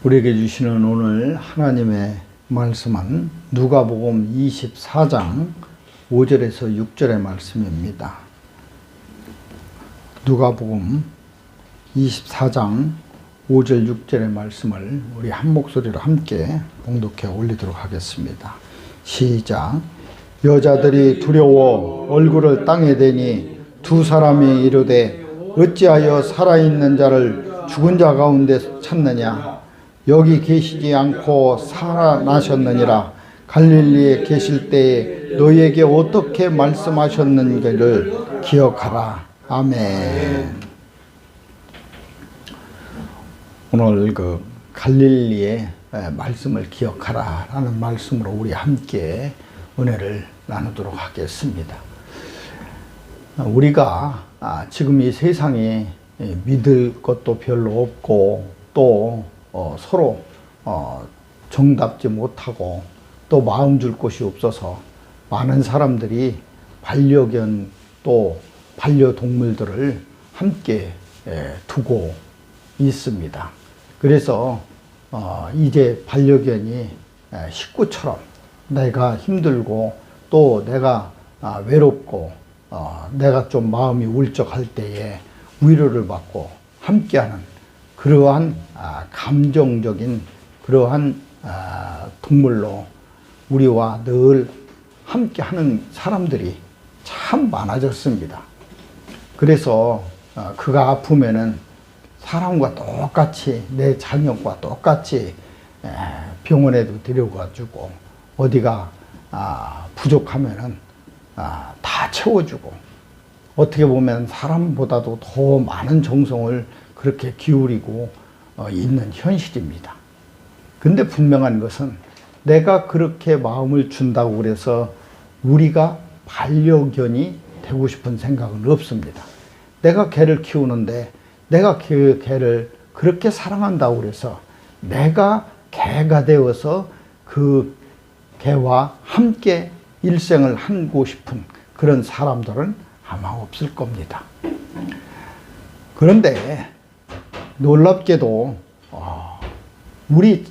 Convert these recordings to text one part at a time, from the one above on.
우리에게 주시는 오늘 하나님의 말씀은 누가복음 24장 5절에서 6절의 말씀입니다. 누가복음 24장 5절 6절의 말씀을 우리 한 목소리로 함께 봉독해 올리도록 하겠습니다. 시작. 여자들이 두려워 얼굴을 땅에 대니 두 사람이 이르되 어찌하여 살아있는 자를 죽은 자 가운데 찾느냐? 여기 계시지 않고 살아나셨느니라. 갈릴리에 계실 때에 너희에게 어떻게 말씀하셨는지를 기억하라. 아멘. 오늘 갈릴리의 말씀을 기억하라 라는 말씀으로 우리 함께 은혜를 나누도록 하겠습니다. 우리가 지금 이 세상에 믿을 것도 별로 없고 또 서로 정답지 못하고 또 마음 줄 곳이 없어서 많은 사람들이 반려견 또 반려동물들을 함께 두고 있습니다. 그래서 이제 반려견이 식구처럼 내가 힘들고 또 내가 외롭고 내가 좀 마음이 울적할 때에 위로를 받고 함께하는 그러한 감정적인 그러한 동물로 우리와 늘 함께하는 사람들이 참 많아졌습니다. 그래서 그가 아프면은 사람과 똑같이 내 자녀과 똑같이 병원에도 데려가지고 어디가 부족하면은 다 채워주고 어떻게 보면 사람보다도 더 많은 정성을 그렇게 기울이고 있는 현실입니다. 근데 분명한 것은 내가 그렇게 마음을 준다고 그래서 우리가 반려견이 되고 싶은 생각은 없습니다. 내가 개를 키우는데 내가 그 개를 그렇게 사랑한다고 그래서 내가 개가 되어서 그 개와 함께 일생을 하고 싶은 그런 사람들은 아마 없을 겁니다. 그런데 놀랍게도 우리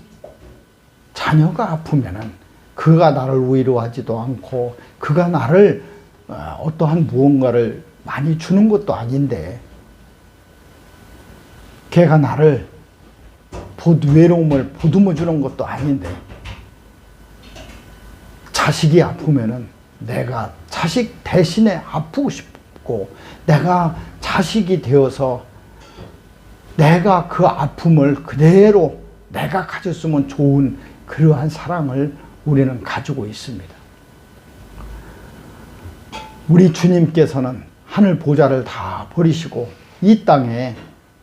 자녀가 아프면은 그가 나를 위로하지도 않고 그가 나를 어떠한 무언가를 많이 주는 것도 아닌데 걔가 나를 외로움을 보듬어 주는 것도 아닌데 자식이 아프면은 내가 자식 대신에 아프고 싶고 내가 자식이 되어서 내가 그 아픔을 그대로 내가 가졌으면 좋은 그러한 사랑을 우리는 가지고 있습니다. 우리 주님께서는 하늘 보좌를 다 버리시고 이 땅에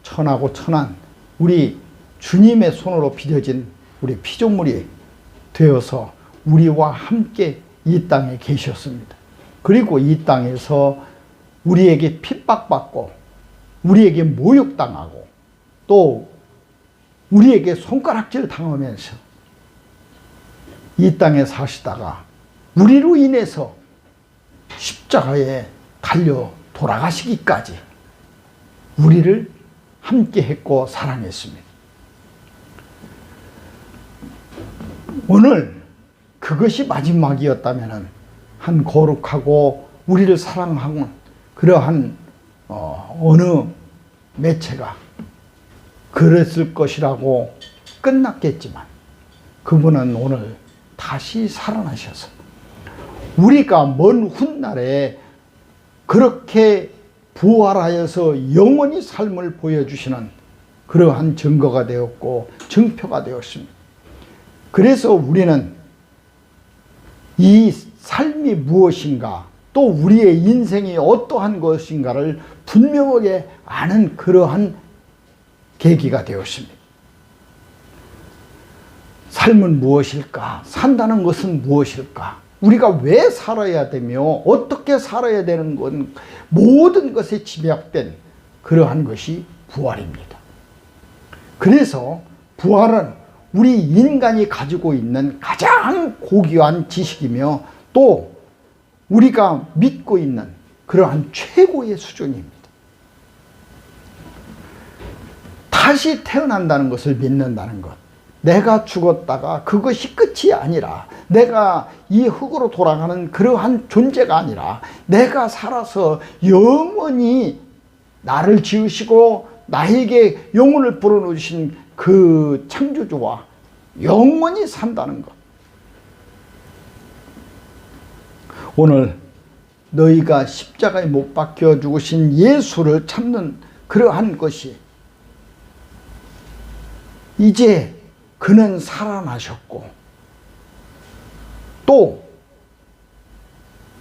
천하고 천한 우리 주님의 손으로 빚어진 우리 피조물이 되어서 우리와 함께 이 땅에 계셨습니다. 그리고 이 땅에서 우리에게 핍박받고 우리에게 모욕당하고 또 우리에게 손가락질 당하면서 이 땅에 사시다가 우리로 인해서 십자가에 달려 돌아가시기까지 우리를 함께 했고 사랑했습니다. 오늘 그것이 마지막이었다면 한 거룩하고 우리를 사랑하는 그러한 어느 매체가 그랬을 것이라고 끝났겠지만 그분은 오늘 다시 살아나셔서 우리가 먼 훗날에 그렇게 부활하여서 영원히 삶을 보여주시는 그러한 증거가 되었고 증표가 되었습니다. 그래서 우리는 이 삶이 무엇인가 또 우리의 인생이 어떠한 것인가를 분명하게 아는 그러한 계기가 되었습니다. 삶은 무엇일까? 산다는 것은 무엇일까? 우리가 왜 살아야 되며 어떻게 살아야 되는 건 모든 것에 집약된 그러한 것이 부활입니다. 그래서 부활은 우리 인간이 가지고 있는 가장 고귀한 지식이며 또 우리가 믿고 있는 그러한 최고의 수준입니다. 다시 태어난다는 것을 믿는다는 것, 내가 죽었다가 그것이 끝이 아니라, 내가 이 흙으로 돌아가는 그러한 존재가 아니라, 내가 살아서 영원히 나를 지으시고 나에게 영혼을 불어넣으신 그 창조주와 영원히 산다는 것. 오늘 너희가 십자가에 못 박혀 죽으신 예수를 찾는 그러한 것이, 이제 그는 살아나셨고 또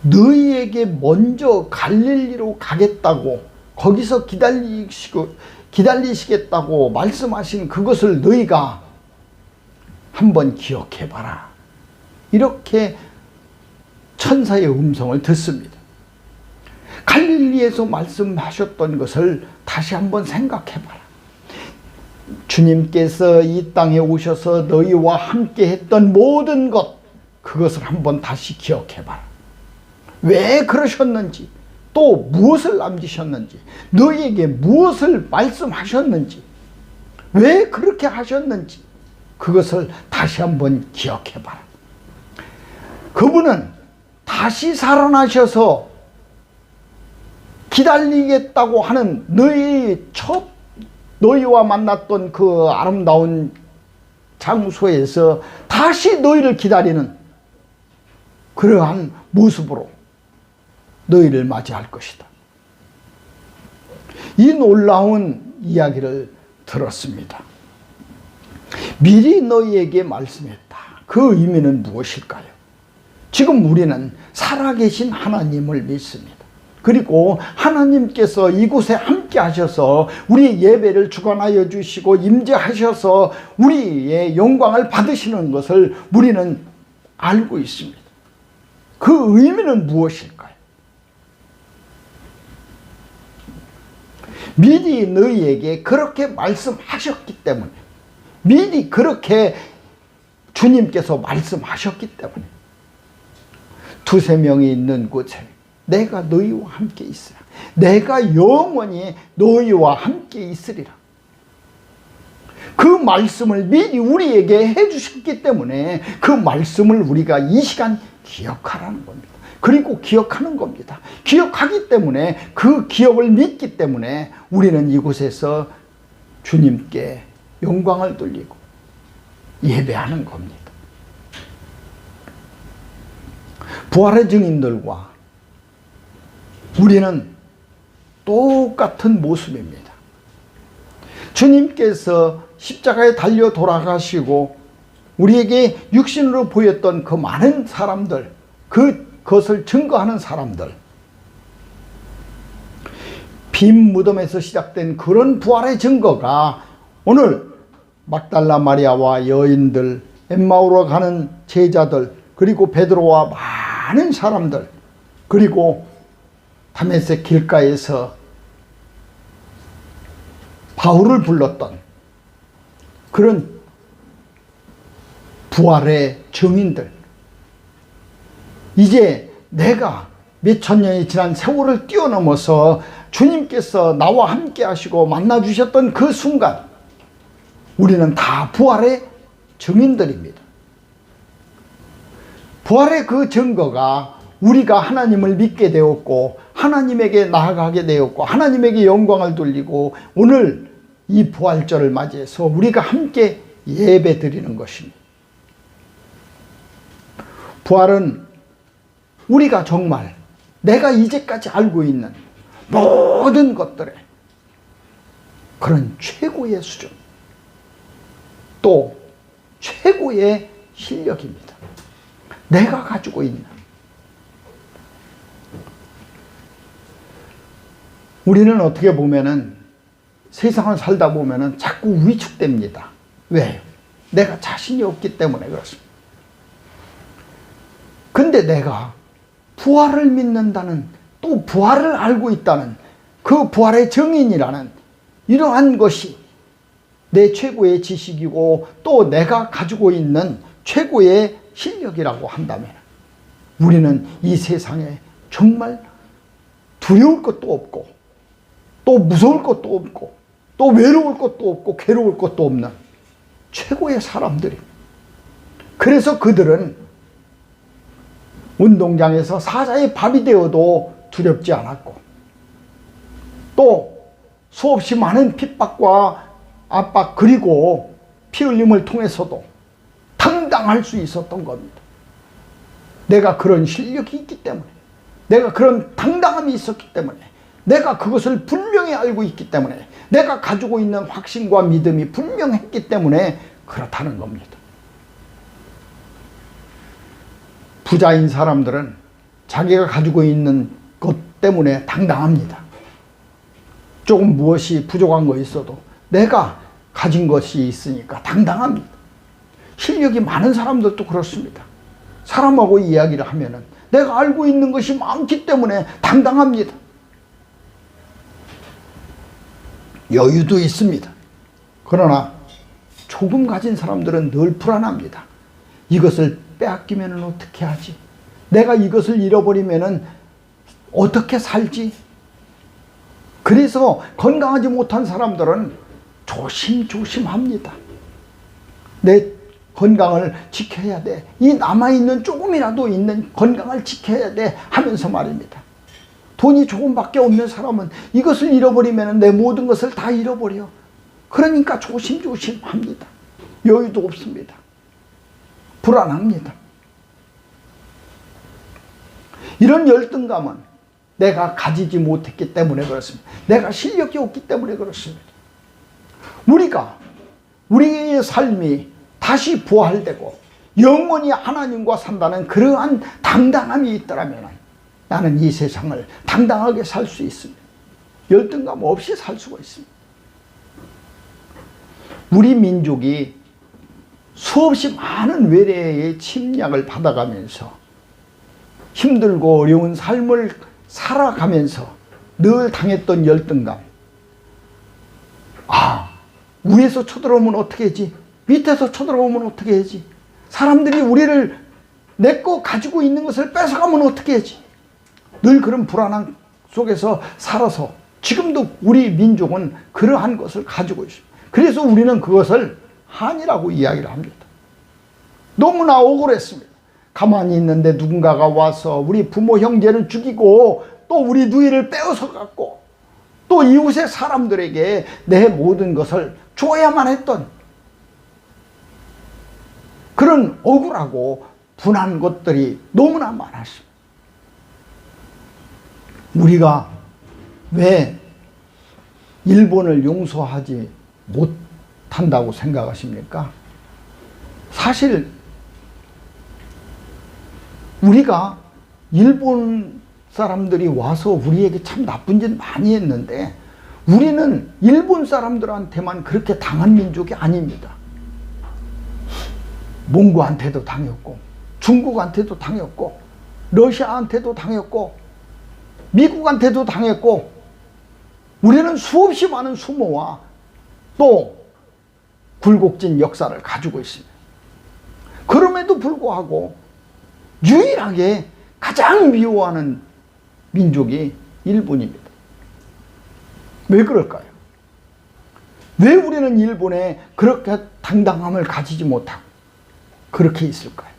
너희에게 먼저 갈릴리로 가겠다고, 거기서 기다리시겠다고 말씀하신 그것을 너희가 한번 기억해봐라. 이렇게 천사의 음성을 듣습니다. 갈릴리에서 말씀하셨던 것을 다시 한번 생각해봐라. 주님께서 이 땅에 오셔서 너희와 함께 했던 모든 것, 그것을 한번 다시 기억해봐라. 왜 그러셨는지, 또 무엇을 남기셨는지, 너희에게 무엇을 말씀하셨는지, 왜 그렇게 하셨는지, 그것을 다시 한번 기억해봐라. 그분은 다시 살아나셔서 기다리겠다고 하는 너희와 만났던 그 아름다운 장소에서 다시 너희를 기다리는 그러한 모습으로 너희를 맞이할 것이다. 이 놀라운 이야기를 들었습니다. 미리 너희에게 말씀했다. 그 의미는 무엇일까요? 지금 우리는 살아계신 하나님을 믿습니다. 그리고 하나님께서 이곳에 함께 하셔서 우리의 예배를 주관하여 주시고 임재하셔서 우리의 영광을 받으시는 것을 우리는 알고 있습니다. 그 의미는 무엇일까요? 미리 너희에게 그렇게 말씀하셨기 때문에, 미리 그렇게 주님께서 말씀하셨기 때문에, 두세 명이 있는 곳에 내가 너희와 함께 있으라. 내가 영원히 너희와 함께 있으리라. 그 말씀을 미리 우리에게 해주셨기 때문에 그 말씀을 우리가 이 시간 기억하라는 겁니다. 그리고 기억하는 겁니다. 기억하기 때문에, 그 기억을 믿기 때문에 우리는 이곳에서 주님께 영광을 돌리고 예배하는 겁니다. 부활의 증인들과 우리는 똑같은 모습입니다. 주님께서 십자가에 달려 돌아가시고 우리에게 육신으로 보였던 그 많은 사람들, 그것을 증거하는 사람들, 빈 무덤에서 시작된 그런 부활의 증거가 오늘 막달라 마리아와 여인들, 엠마오로 가는 제자들, 그리고 베드로와 많은 사람들, 그리고 다메섹 길가에서 바울을 불렀던 그런 부활의 증인들, 이제 내가 몇천 년이 지난 세월을 뛰어넘어서 주님께서 나와 함께 하시고 만나 주셨던 그 순간, 우리는 다 부활의 증인들입니다. 부활의 그 증거가 우리가 하나님을 믿게 되었고 하나님에게 나아가게 되었고 하나님에게 영광을 돌리고 오늘 이 부활절을 맞이해서 우리가 함께 예배 드리는 것입니다. 부활은 우리가 정말 내가 이제까지 알고 있는 모든 것들의 그런 최고의 수준, 또 최고의 실력입니다. 내가 가지고 있는. 우리는 어떻게 보면은 세상을 살다 보면은 자꾸 위축됩니다. 왜? 내가 자신이 없기 때문에 그렇습니다. 근데 내가 부활을 믿는다는, 또 부활을 알고 있다는, 그 부활의 증인이라는 이러한 것이 내 최고의 지식이고 또 내가 가지고 있는 최고의 실력이라고 한다면 우리는 이 세상에 정말 두려울 것도 없고 또 무서울 것도 없고 또 외로울 것도 없고 괴로울 것도 없는 최고의 사람들입니다. 그래서 그들은 운동장에서 사자의 밥이 되어도 두렵지 않았고, 또 수없이 많은 핍박과 압박 그리고 피 흘림을 통해서도 당당할 수 있었던 겁니다. 내가 그런 실력이 있기 때문에, 내가 그런 당당함이 있었기 때문에, 내가 그것을 분명히 알고 있기 때문에, 내가 가지고 있는 확신과 믿음이 분명했기 때문에 그렇다는 겁니다. 부자인 사람들은 자기가 가지고 있는 것 때문에 당당합니다. 조금 무엇이 부족한 거 있어도 내가 가진 것이 있으니까 당당합니다. 실력이 많은 사람들도 그렇습니다. 사람하고 이야기를 하면은 내가 알고 있는 것이 많기 때문에 당당합니다. 여유도 있습니다. 그러나 조금 가진 사람들은 늘 불안합니다. 이것을 빼앗기면 어떻게 하지? 내가 이것을 잃어버리면 어떻게 살지? 그래서 건강하지 못한 사람들은 조심조심합니다. 내 건강을 지켜야 돼. 이 남아있는 조금이라도 있는 건강을 지켜야 돼 하면서 말입니다. 돈이 조금밖에 없는 사람은 이것을 잃어버리면 내 모든 것을 다 잃어버려. 그러니까 조심조심합니다. 여유도 없습니다. 불안합니다. 이런 열등감은 내가 가지지 못했기 때문에 그렇습니다. 내가 실력이 없기 때문에 그렇습니다. 우리가 우리의 삶이 다시 부활되고 영원히 하나님과 산다는 그러한 당당함이 있더라면 나는 이 세상을 당당하게 살 수 있습니다. 열등감 없이 살 수가 있습니다. 우리 민족이 수없이 많은 외래의 침략을 받아가면서 힘들고 어려운 삶을 살아가면서 늘 당했던 열등감. 위에서 쳐들어오면 어떻게 하지? 밑에서 쳐들어오면 어떻게 하지? 사람들이 우리를 내 거 가지고 있는 것을 뺏어가면 어떻게 하지? 늘 그런 불안함 속에서 살아서 지금도 우리 민족은 그러한 것을 가지고 있습니다. 그래서 우리는 그것을 한이라고 이야기를 합니다. 너무나 억울했습니다. 가만히 있는데 누군가가 와서 우리 부모 형제를 죽이고 또 우리 누이를 빼앗아 갖고 또 이웃의 사람들에게 내 모든 것을 줘야만 했던 그런 억울하고 분한 것들이 너무나 많았습니다. 우리가 왜 일본을 용서하지 못한다고 생각하십니까? 사실 우리가 일본 사람들이 와서 우리에게 참 나쁜 짓 많이 했는데 우리는 일본 사람들한테만 그렇게 당한 민족이 아닙니다. 몽고한테도 당했고 중국한테도 당했고 러시아한테도 당했고 미국한테도 당했고 우리는 수없이 많은 수모와 또 굴곡진 역사를 가지고 있습니다. 그럼에도 불구하고 유일하게 가장 미워하는 민족이 일본입니다. 왜 그럴까요? 왜 우리는 일본에 그렇게 당당함을 가지지 못하고 그렇게 있을까요?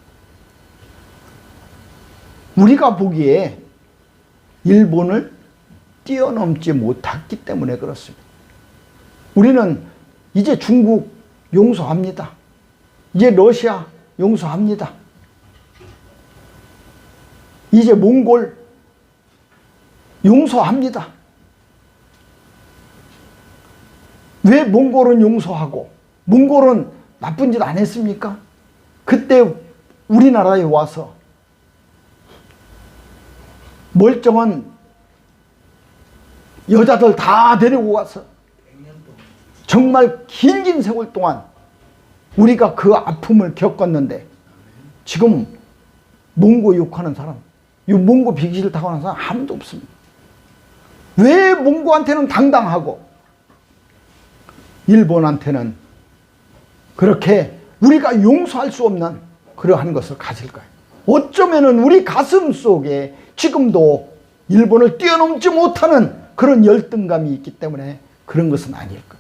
우리가 보기에 일본을 뛰어넘지 못했기 때문에 그렇습니다. 우리는 이제 중국 용서합니다. 이제 러시아 용서합니다. 이제 몽골 용서합니다. 왜 몽골은 용서하고 몽골은 나쁜 짓 안 했습니까? 그때 우리나라에 와서 멀쩡한 여자들 다 데리고 가서 정말 긴 세월 동안 우리가 그 아픔을 겪었는데 지금 몽고 욕하는 사람, 이 몽고 비기를 타고 하는 사람 아무도 없습니다. 왜 몽고한테는 당당하고 일본한테는 그렇게 우리가 용서할 수 없는 그러한 것을 가질까요? 어쩌면은 우리 가슴 속에 지금도 일본을 뛰어넘지 못하는 그런 열등감이 있기 때문에 그런 것은 아닐까.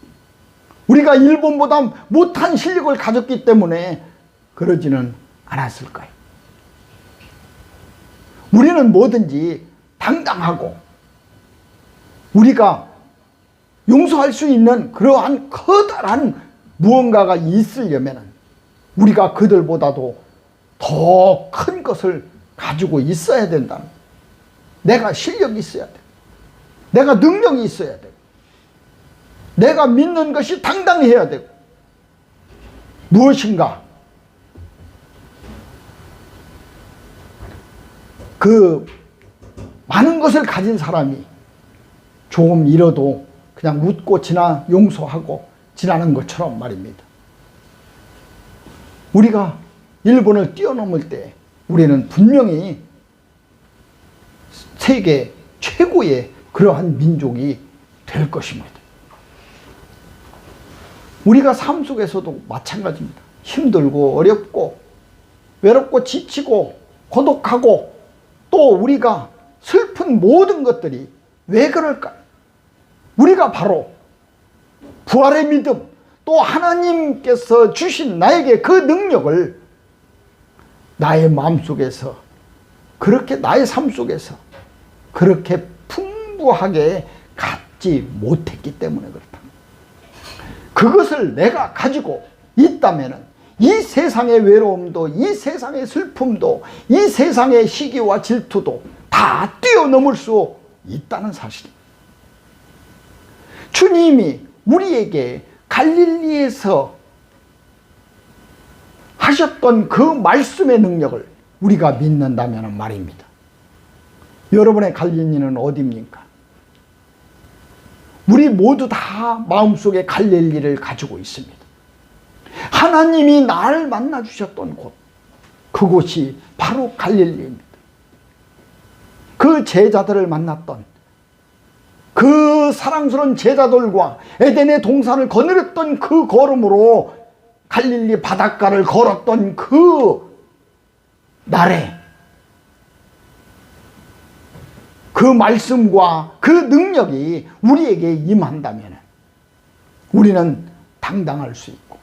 우리가 일본보다 못한 실력을 가졌기 때문에 그러지는 않았을까요? 우리는 뭐든지 당당하고 우리가 용서할 수 있는 그러한 커다란 무언가가 있으려면 우리가 그들보다도 더 큰 것을 가지고 있어야 된다는, 내가 실력이 있어야 돼, 내가 능력이 있어야 되고, 내가 믿는 것이 당당해야 되고, 무엇인가 그 많은 것을 가진 사람이 조금 잃어도 그냥 웃고 용서하고 지나는 것처럼 말입니다. 우리가 일본을 뛰어넘을 때 우리는 분명히 세계 최고의 그러한 민족이 될 것입니다. 우리가 삶 속에서도 마찬가지입니다. 힘들고 어렵고 외롭고 지치고 고독하고 또 우리가 슬픈 모든 것들이 왜 그럴까? 우리가 바로 부활의 믿음, 또 하나님께서 주신 나에게 그 능력을 나의 마음속에서 그렇게, 나의 삶 속에서 그렇게 풍부하게 갖지 못했기 때문에 그렇다. 그것을 내가 가지고 있다면 이 세상의 외로움도, 이 세상의 슬픔도, 이 세상의 시기와 질투도 다 뛰어넘을 수 있다는 사실입니다. 주님이 우리에게 갈릴리에서 하셨던 그 말씀의 능력을 우리가 믿는다면 말입니다. 여러분의 갈릴리는 어디입니까? 우리 모두 다 마음속에 갈릴리를 가지고 있습니다. 하나님이 나를 만나 주셨던 곳, 그곳이 바로 갈릴리입니다. 그 제자들을 만났던, 그 사랑스러운 제자들과 에덴의 동산을 거느렸던 그 걸음으로 갈릴리 바닷가를 걸었던 그 날에 그 말씀과 그 능력이 우리에게 임한다면 우리는 당당할 수 있고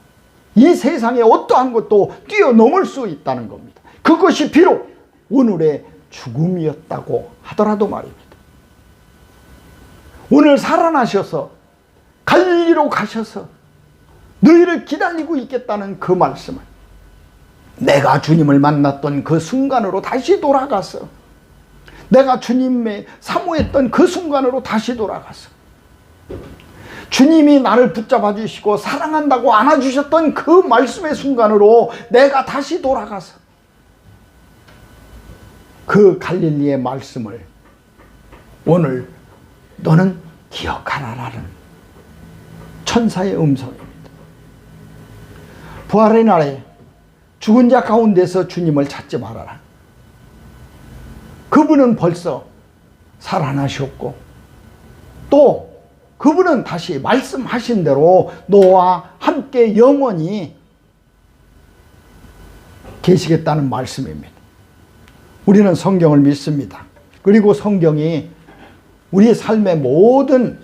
이 세상에 어떠한 것도 뛰어넘을 수 있다는 겁니다. 그것이 비록 오늘의 죽음이었다고 하더라도 말입니다. 오늘 살아나셔서 갈릴리로 가셔서 너희를 기다리고 있겠다는 그 말씀을, 내가 주님을 만났던 그 순간으로 다시 돌아가서, 내가 주님의 사모했던 그 순간으로 다시 돌아가서, 주님이 나를 붙잡아 주시고 사랑한다고 안아주셨던 그 말씀의 순간으로 내가 다시 돌아가서 그 갈릴리의 말씀을 오늘 너는 기억하라라는 천사의 음성입니다. 부활의 날에 죽은 자 가운데서 주님을 찾지 말아라. 그분은 벌써 살아나셨고 또 그분은 다시 말씀하신 대로 너와 함께 영원히 계시겠다는 말씀입니다. 우리는 성경을 믿습니다. 그리고 성경이 우리의 삶의 모든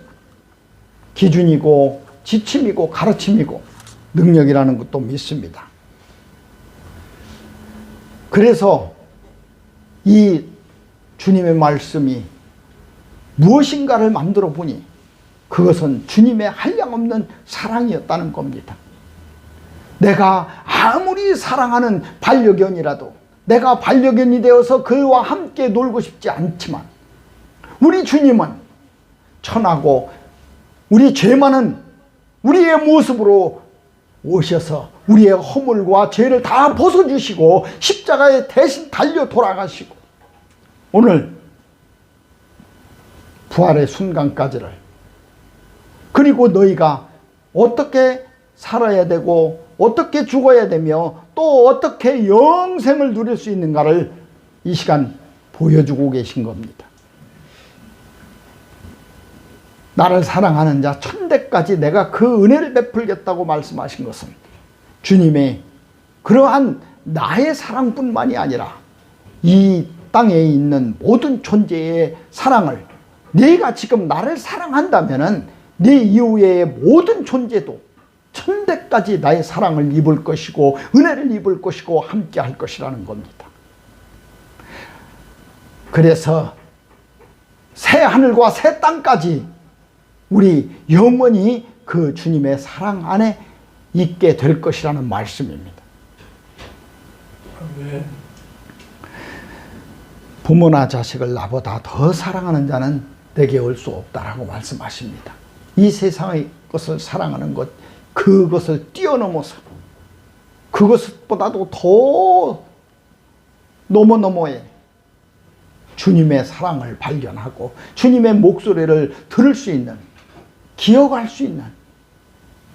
기준이고 지침이고 가르침이고 능력이라는 것도 믿습니다. 그래서 이 주님의 말씀이 무엇인가를 만들어 보니 그것은 주님의 한량없는 사랑이었다는 겁니다. 내가 아무리 사랑하는 반려견이라도 내가 반려견이 되어서 그와 함께 놀고 싶지 않지만 우리 주님은 천하고 우리 죄 많은 우리의 모습으로 오셔서 우리의 허물과 죄를 다 벗어주시고 십자가에 대신 달려 돌아가시고 오늘 부활의 순간까지를, 그리고 너희가 어떻게 살아야 되고 어떻게 죽어야 되며 또 어떻게 영생을 누릴 수 있는가를 이 시간 보여주고 계신 겁니다. 나를 사랑하는 자 천대까지 내가 그 은혜를 베풀겠다고 말씀하신 것은 주님의 그러한 나의 사랑뿐만이 아니라 이 땅에 있는 모든 존재의 사랑을, 네가 지금 나를 사랑한다면은 네 이후의 모든 존재도 손대까지 나의 사랑을 입을 것이고 은혜를 입을 것이고 함께 할 것이라는 겁니다. 그래서 새 하늘과 새 땅까지 우리 영원히 그 주님의 사랑 안에 있게 될 것이라는 말씀입니다. 아멘. 부모나 자식을 나보다 더 사랑하는 자는 내게 올 수 없다라고 말씀하십니다. 이 세상의 것을 사랑하는 것, 그것을 뛰어넘어서 그것보다도 더 너머너머에 주님의 사랑을 발견하고 주님의 목소리를 들을 수 있는, 기억할 수 있는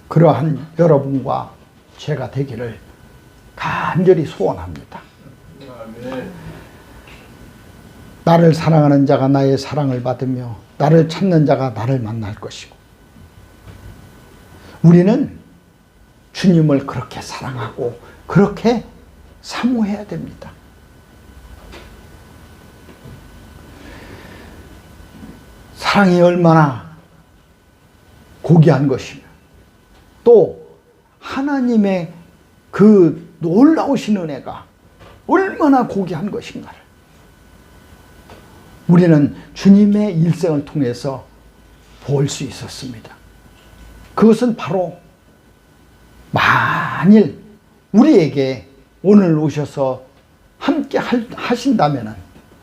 그러한 여러분과 제가 되기를 간절히 소원합니다. 아멘. 나를 사랑하는 자가 나의 사랑을 받으며 나를 찾는 자가 나를 만날 것이고, 우리는 주님을 그렇게 사랑하고 그렇게 사모해야 됩니다. 사랑이 얼마나 고귀한 것이며 또 하나님의 그 놀라우신 은혜가 얼마나 고귀한 것인가를 우리는 주님의 일생을 통해서 볼 수 있었습니다. 그것은 바로 만일 우리에게 오늘 오셔서 함께 하신다면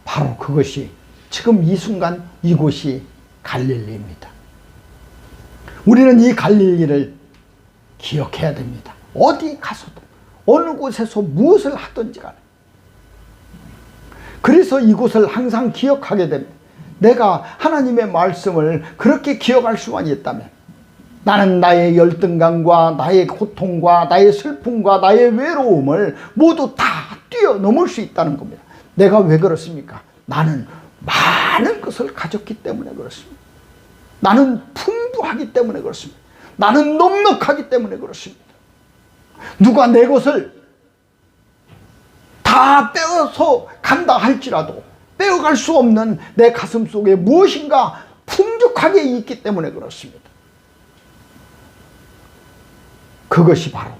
바로 그것이 지금 이 순간 이곳이 갈릴리입니다. 우리는 이 갈릴리를 기억해야 됩니다. 어디 가서도 어느 곳에서 무엇을 하든지 간에. 그래서 이곳을 항상 기억하게 됩니다. 내가 하나님의 말씀을 그렇게 기억할 수만 있다면 나는 나의 열등감과 나의 고통과 나의 슬픔과 나의 외로움을 모두 다 뛰어넘을 수 있다는 겁니다. 내가 왜 그렇습니까? 나는 많은 것을 가졌기 때문에 그렇습니다. 나는 풍부하기 때문에 그렇습니다. 나는 넉넉하기 때문에 그렇습니다. 누가 내 것을 다 빼어서 간다 할지라도 빼어갈 수 없는 내 가슴 속에 무엇인가 풍족하게 있기 때문에 그렇습니다. 그것이 바로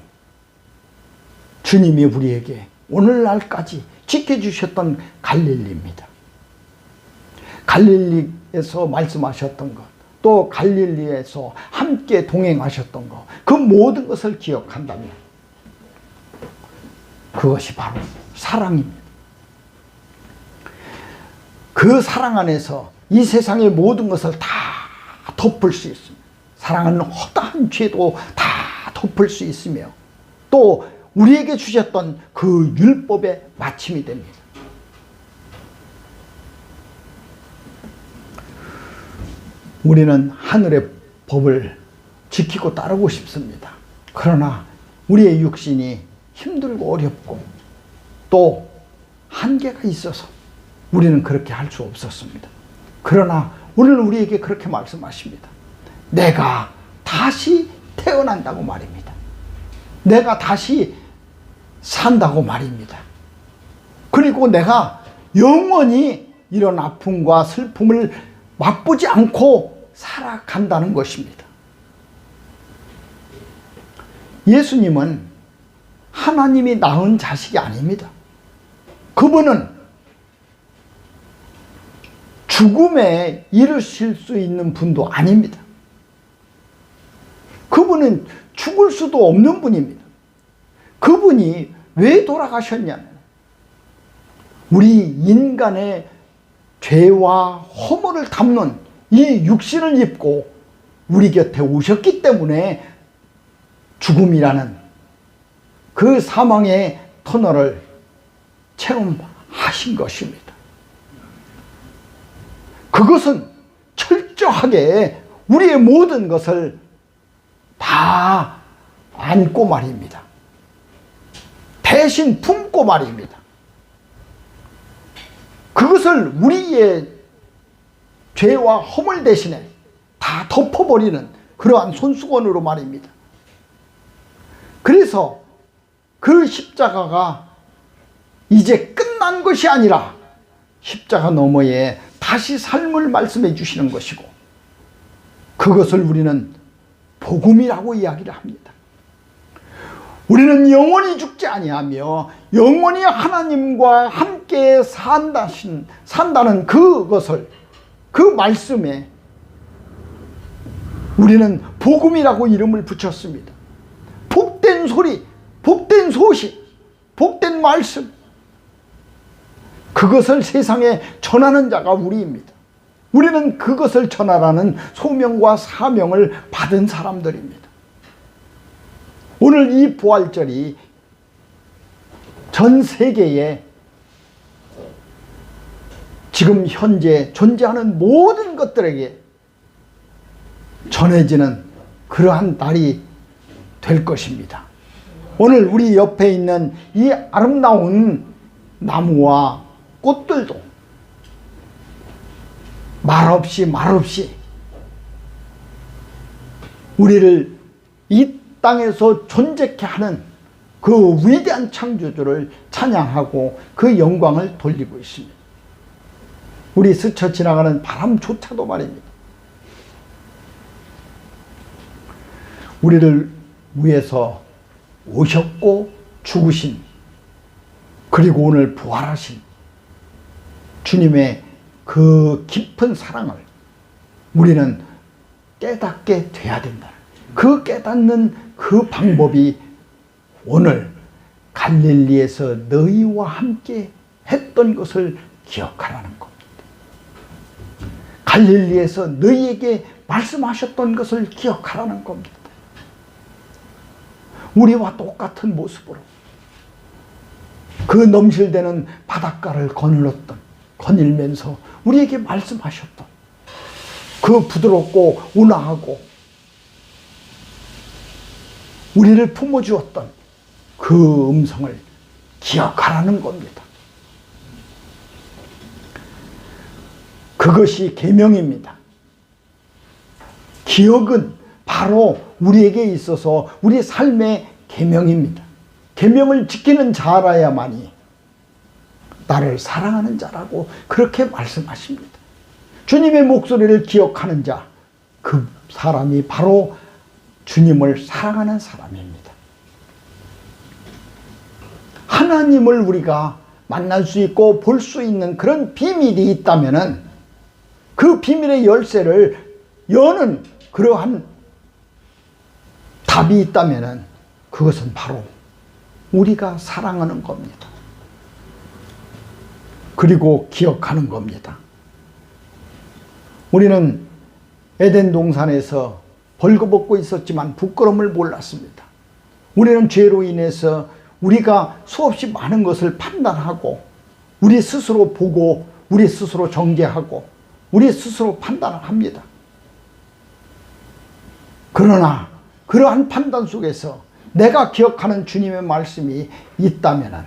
주님이 우리에게 오늘날까지 지켜주셨던 갈릴리입니다. 갈릴리에서 말씀하셨던 것, 또 갈릴리에서 함께 동행하셨던 것, 그 모든 것을 기억한다면 그것이 바로 사랑입니다. 그 사랑 안에서 이 세상의 모든 것을 다 덮을 수 있습니다. 사랑은 허다한 죄도 다 덮을 수 있으며 또 우리에게 주셨던 그 율법의 마침이 됩니다. 우리는 하늘의 법을 지키고 따르고 싶습니다. 그러나 우리의 육신이 힘들고 어렵고 또 한계가 있어서 우리는 그렇게 할 수 없었습니다. 그러나 오늘 우리에게 그렇게 말씀하십니다. 내가 다시 태어난다고 말입니다. 내가 다시 산다고 말입니다. 그리고 내가 영원히 이런 아픔과 슬픔을 맛보지 않고 살아간다는 것입니다. 예수님은 하나님이 낳은 자식이 아닙니다. 그분은 죽음에 이르실 수 있는 분도 아닙니다. 그분은 죽을 수도 없는 분입니다. 그분이 왜 돌아가셨냐면 우리 인간의 죄와 허물을 담는 이 육신을 입고 우리 곁에 오셨기 때문에 죽음이라는 그 사망의 터널을 체험하신 것입니다. 그것은 철저하게 우리의 모든 것을 다 안고 말입니다. 대신 품고 말입니다. 그것을 우리의 죄와 허물 대신에 다 덮어버리는 그러한 손수건으로 말입니다. 그래서 그 십자가가 이제 끝난 것이 아니라 십자가 너머에 다시 삶을 말씀해 주시는 것이고 그것을 우리는 복음이라고 이야기를 합니다. 우리는 영원히 죽지 아니하며 영원히 하나님과 함께 산다는 그것을, 그 말씀에 우리는 복음이라고 이름을 붙였습니다. 복된 소리, 복된 소식, 복된 말씀, 그것을 세상에 전하는 자가 우리입니다. 우리는 그것을 전하라는 소명과 사명을 받은 사람들입니다. 오늘 이 부활절이 전 세계에 지금 현재 존재하는 모든 것들에게 전해지는 그러한 날이 될 것입니다. 오늘 우리 옆에 있는 이 아름다운 나무와 꽃들도 말없이 우리를 이 땅에서 존재케 하는 그 위대한 창조주를 찬양하고 그 영광을 돌리고 있습니다. 우리 스쳐 지나가는 바람조차도 말입니다. 우리를 위해서 오셨고 죽으신, 그리고 오늘 부활하신 주님의 그 깊은 사랑을 우리는 깨닫게 돼야 된다. 그 깨닫는 그 방법이 오늘 갈릴리에서 너희와 함께 했던 것을 기억하라는 겁니다. 갈릴리에서 너희에게 말씀하셨던 것을 기억하라는 겁니다. 우리와 똑같은 모습으로 그 넘실대는 바닷가를 거닐면서 우리에게 말씀하셨던 그 부드럽고 온화하고 우리를 품어주었던 그 음성을 기억하라는 겁니다. 그것이 계명입니다. 기억은 바로 우리에게 있어서 우리 삶의 계명입니다. 계명을 지키는 자라야만이 나를 사랑하는 자라고 그렇게 말씀하십니다. 주님의 목소리를 기억하는 자, 그 사람이 바로 주님을 사랑하는 사람입니다. 하나님을 우리가 만날 수 있고 볼 수 있는 그런 비밀이 있다면은 그 비밀의 열쇠를 여는 그러한 답이 있다면은 그것은 바로 우리가 사랑하는 겁니다. 그리고 기억하는 겁니다. 우리는 에덴 동산에서 벌거벗고 있었지만 부끄러움을 몰랐습니다. 우리는 죄로 인해서 우리가 수없이 많은 것을 판단하고 우리 스스로 보고 우리 스스로 정죄하고 우리 스스로 판단을 합니다. 그러나 그러한 판단 속에서 내가 기억하는 주님의 말씀이 있다면,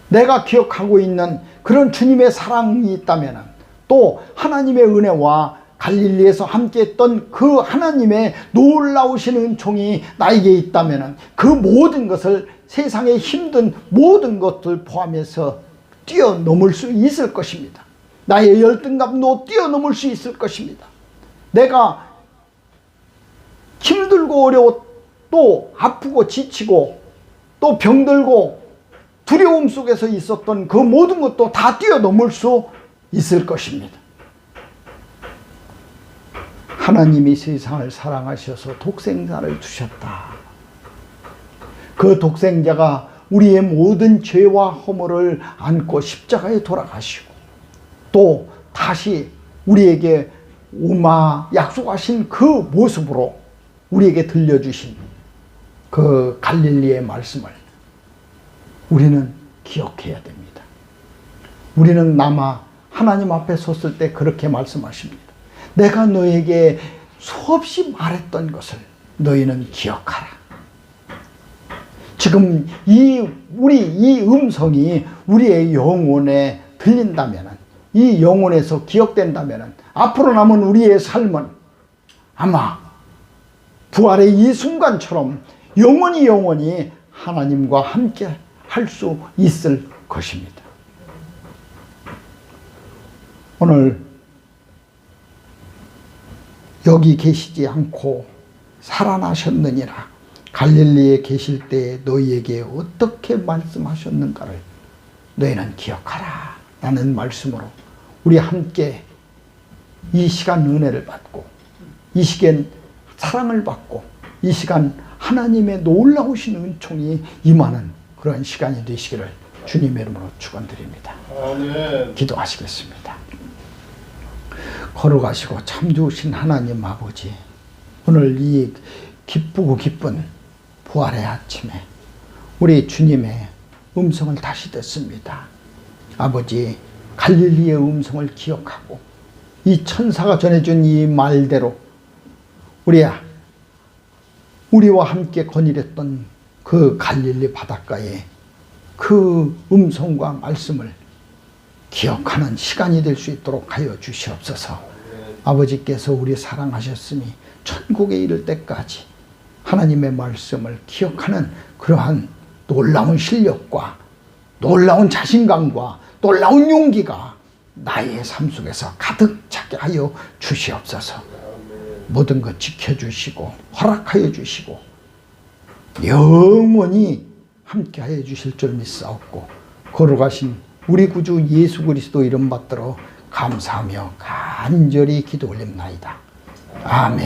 내가 기억하고 있는 그런 주님의 사랑이 있다면, 또 하나님의 은혜와 갈릴리에서 함께했던 그 하나님의 놀라우신 은총이 나에게 있다면 그 모든 것을, 세상의 힘든 모든 것들 포함해서 뛰어넘을 수 있을 것입니다. 나의 열등감도 뛰어넘을 수 있을 것입니다. 내가 힘들고 어려워 또 아프고 지치고 또 병들고 두려움 속에서 있었던 그 모든 것도 다 뛰어넘을 수 있을 것입니다. 하나님이 세상을 사랑하셔서 독생자를 주셨다. 그 독생자가 우리의 모든 죄와 허물을 안고 십자가에 돌아가시고 또 다시 우리에게 오마 약속하신 그 모습으로 우리에게 들려주신 그 갈릴리의 말씀을 우리는 기억해야 됩니다. 우리는 남아 하나님 앞에 섰을 때 그렇게 말씀하십니다. 내가 너에게 수없이 말했던 것을 너희는 기억하라. 지금 우리 이 음성이 우리의 영혼에 들린다면, 이 영혼에서 기억된다면 앞으로 남은 우리의 삶은 아마 부활의 이 순간처럼 영원히 하나님과 함께 할 수 있을 것입니다. 오늘 여기 계시지 않고 살아나셨느니라 갈릴리에 계실 때 너희에게 어떻게 말씀하셨는가를 너희는 기억하라 라는 말씀으로 우리 함께 이 시간 은혜를 받고 이 시간 사랑을 받고 이 시간 하나님의 놀라우신 은총이 임하는 그런 시간이 되시기를 주님의 이름으로 축원드립니다. 아멘. 기도하시겠습니다. 걸어가시고 참 좋으신 하나님 아버지, 오늘 이 기쁘고 기쁜 부활의 아침에 우리 주님의 음성을 다시 듣습니다. 아버지, 갈릴리의 음성을 기억하고 이 천사가 전해준 이 말대로 우리와 함께 거닐했던 그 갈릴리 바닷가에 그 음성과 말씀을 기억하는 시간이 될 수 있도록 하여 주시옵소서. 아버지께서 우리 사랑하셨으니 천국에 이를 때까지 하나님의 말씀을 기억하는 그러한 놀라운 실력과 놀라운 자신감과 놀라운 용기가 나의 삶 속에서 가득 차게 하여 주시옵소서. 모든 것 지켜주시고 허락하여 주시고 영원히 함께하여 주실 줄 믿사옵고 걸어가신 우리 구주 예수 그리스도 이름 받들어 감사하며 간절히 기도 올립나이다. 아멘.